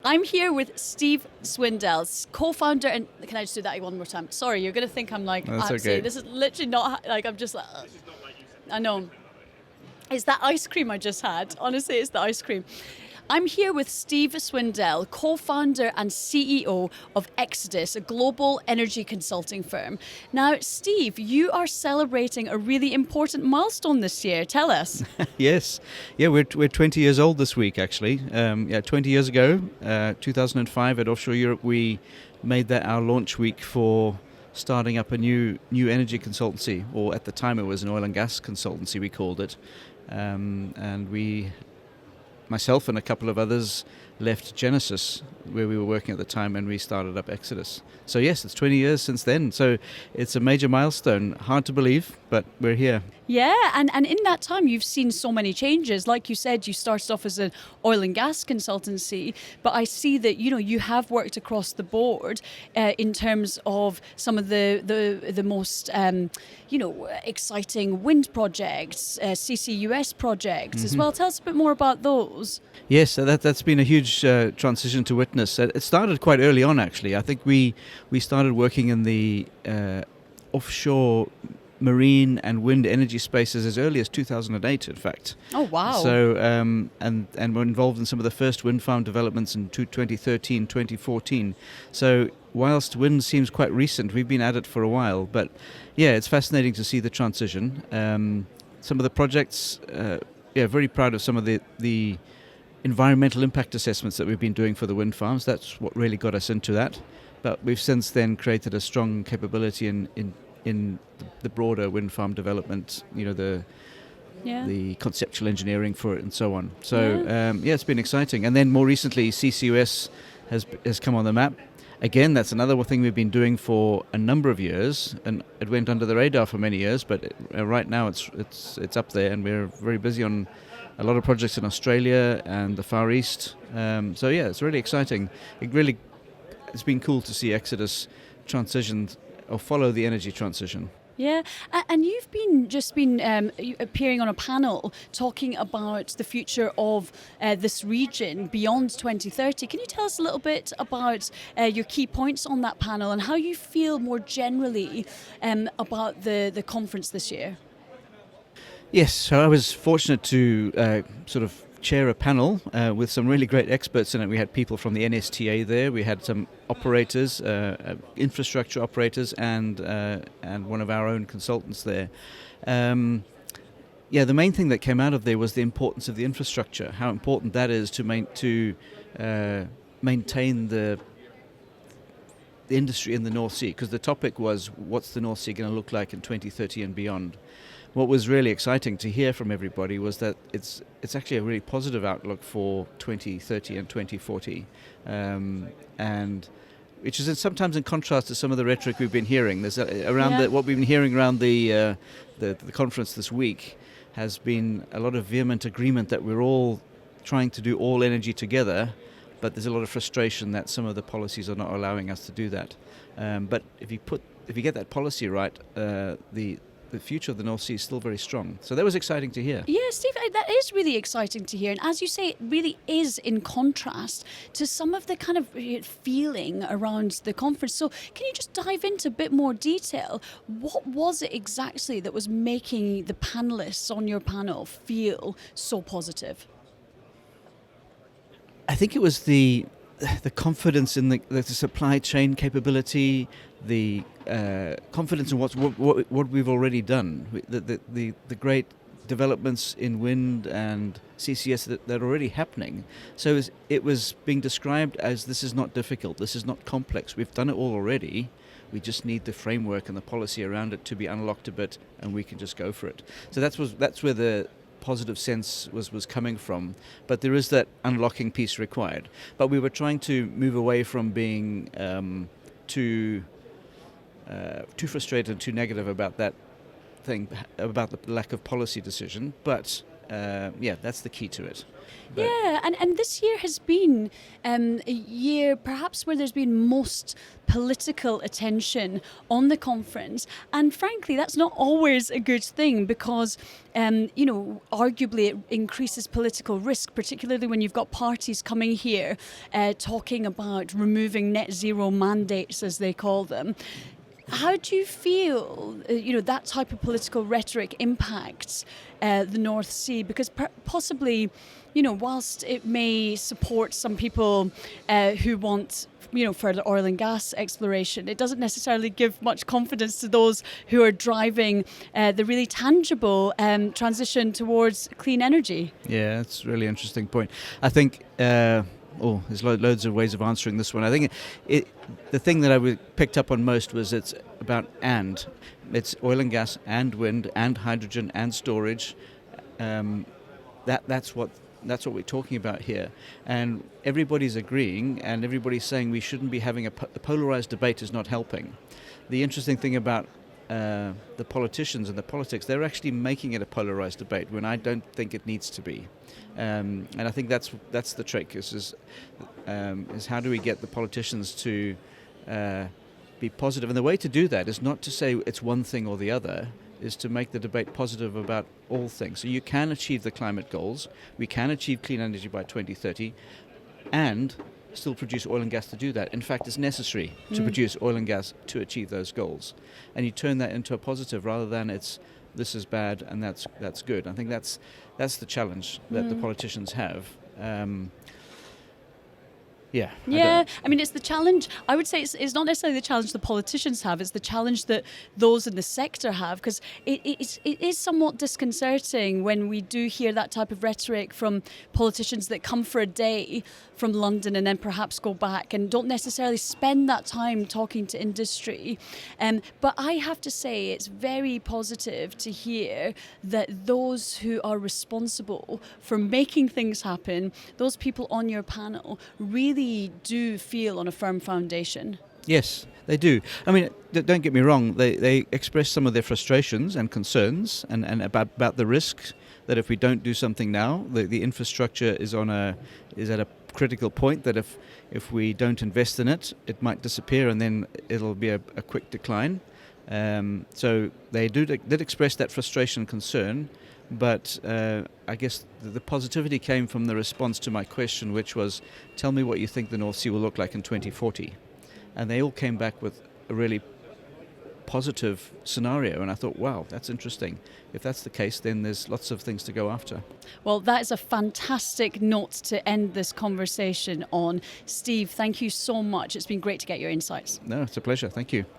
I'm here with Steve Swindel, co-founder, and can I just do that one more time? Sorry, you're going to think I'm like, That's absolutely, okay. this is literally not, like, I'm just like, I know. It's that ice cream I just had. Honestly, it's the ice cream. I'm here with Steve Swindel, co-founder and CEO of Xodus, a global energy consulting firm. Now, Steve, you are celebrating a really important milestone this year. Tell us. Yes. Yeah, we're 20 years old this week, actually. 20 years ago, 2005 at Offshore Europe, we made that our launch week for starting up a new energy consultancy, or at the time it was an oil and gas consultancy, we called it. And myself and a couple of others left Genesis, where we were working at the time, and we started up Xodus. So yes, it's 20 years since then. So it's a major milestone. Hard to believe, but we're here. Yeah, and in that time, you've seen so many changes. Like you said, you started off as an oil and gas consultancy, but I see that, you have worked across the board in terms of some of the most, exciting wind projects, CCUS projects as well. Tell us a bit more about those. Yes, that's been a huge transition to witness. It started quite early on, actually. I think we started working in the offshore marine and wind energy spaces as early as 2008, in fact. Oh, wow. So, and we're involved in some of the first wind farm developments in 2013, 2014. So, whilst wind seems quite recent, we've been at it for a while. But, yeah, it's fascinating to see the transition. Some of the projects, very proud of some of the environmental impact assessments that we've been doing for the wind farms. That's what really got us into that. But we've since then created a strong capability in the broader wind farm development, the conceptual engineering for it and so on. So, it's been exciting. And then more recently, CCUS has come on the map. Again, that's another thing we've been doing for a number of years, and it went under the radar for many years, but right now it's up there, and we're very busy on a lot of projects in Australia and the Far East. It's really exciting. It's been cool to see Xodus transition or follow the energy transition. Yeah, and you've been appearing on a panel talking about the future of this region beyond 2030. Can you tell us a little bit about your key points on that panel and how you feel more generally about the conference this year? Yes, so I was fortunate to sort of chair a panel with some really great experts in it. We had people from the NSTA there. We had some operators, infrastructure operators, and one of our own consultants there. The main thing that came out of there was the importance of the infrastructure, how important that is to maintain the industry in the North Sea, because the topic was, what's the North Sea going to look like in 2030 and beyond? What was really exciting to hear from everybody was that it's actually a really positive outlook for 2030 and 2040, and which is sometimes in contrast to some of the rhetoric we've been hearing. There's what we've been hearing around the conference this week has been a lot of vehement agreement that we're all trying to do all energy together, but there's a lot of frustration that some of the policies are not allowing us to do that. But if you get that policy right, the future of the North Sea is still very strong. So that was exciting to hear. Yeah, Steve, that is really exciting to hear. And as you say, it really is in contrast to some of the kind of feeling around the conference. So can you just dive into a bit more detail? What was it exactly that was making the panelists on your panel feel so positive? I think it was the confidence in the supply chain capability, the confidence in what we've already done, the great developments in wind and CCS that are already happening. So it was being described as, this is not difficult, this is not complex, we've done it all already, we just need the framework and the policy around it to be unlocked a bit, and we can just go for it. So that's where the positive sense was coming from, but there is that unlocking piece required. But we were trying to move away from being too frustrated and too negative about that thing, about the lack of policy decision, but that's the key to it. Yeah, and this year has been a year perhaps where there's been most political attention on the conference, and frankly that's not always a good thing because arguably it increases political risk, particularly when you've got parties coming here talking about removing net zero mandates, as they call them. How do you feel, that type of political rhetoric impacts the North Sea? Because possibly, whilst it may support some people who want, further oil and gas exploration, it doesn't necessarily give much confidence to those who are driving the really tangible transition towards clean energy. Yeah, that's a really interesting point. I think... there's loads of ways of answering this one. I think the thing that I picked up on most was it's about and. It's oil and gas and wind and hydrogen and storage. That's what we're talking about here. And everybody's agreeing and everybody's saying we shouldn't be having a polarized debate is not helping. The interesting thing about the politicians and the politics, they're actually making it a polarized debate when I don't think it needs to be. And I think that's the trick is how do we get the politicians to be positive? And the way to do that is not to say it's one thing or the other, is to make the debate positive about all things. So you can achieve the climate goals, we can achieve clean energy by 2030, and still produce oil and gas to do that. In fact, it's necessary to produce oil and gas to achieve those goals. And you turn that into a positive rather than this is bad and that's good. I think that's the challenge that the politicians have. Yeah. I mean, it's the challenge. I would say it's not necessarily the challenge the politicians have, it's the challenge that those in the sector have, because it is somewhat disconcerting when we do hear that type of rhetoric from politicians that come for a day from London and then perhaps go back and don't necessarily spend that time talking to industry. But I have to say it's very positive to hear that those who are responsible for making things happen, those people on your panel, really do feel on a firm foundation. Yes, they do. I mean, don't get me wrong, they express some of their frustrations and concerns and about the risks that if we don't do something now, the infrastructure is at a critical point that if we don't invest in it, it might disappear and then it'll be a quick decline. So they did express that frustration and concern, but I guess the positivity came from the response to my question, which was, tell me what you think the North Sea will look like in 2040. And they all came back with a really positive scenario, and I thought, wow, that's interesting. If that's the case, then there's lots of things to go after. Well, that is a fantastic note to end this conversation on. Steve, thank you so much. It's been great to get your insights. No, it's a pleasure. Thank you.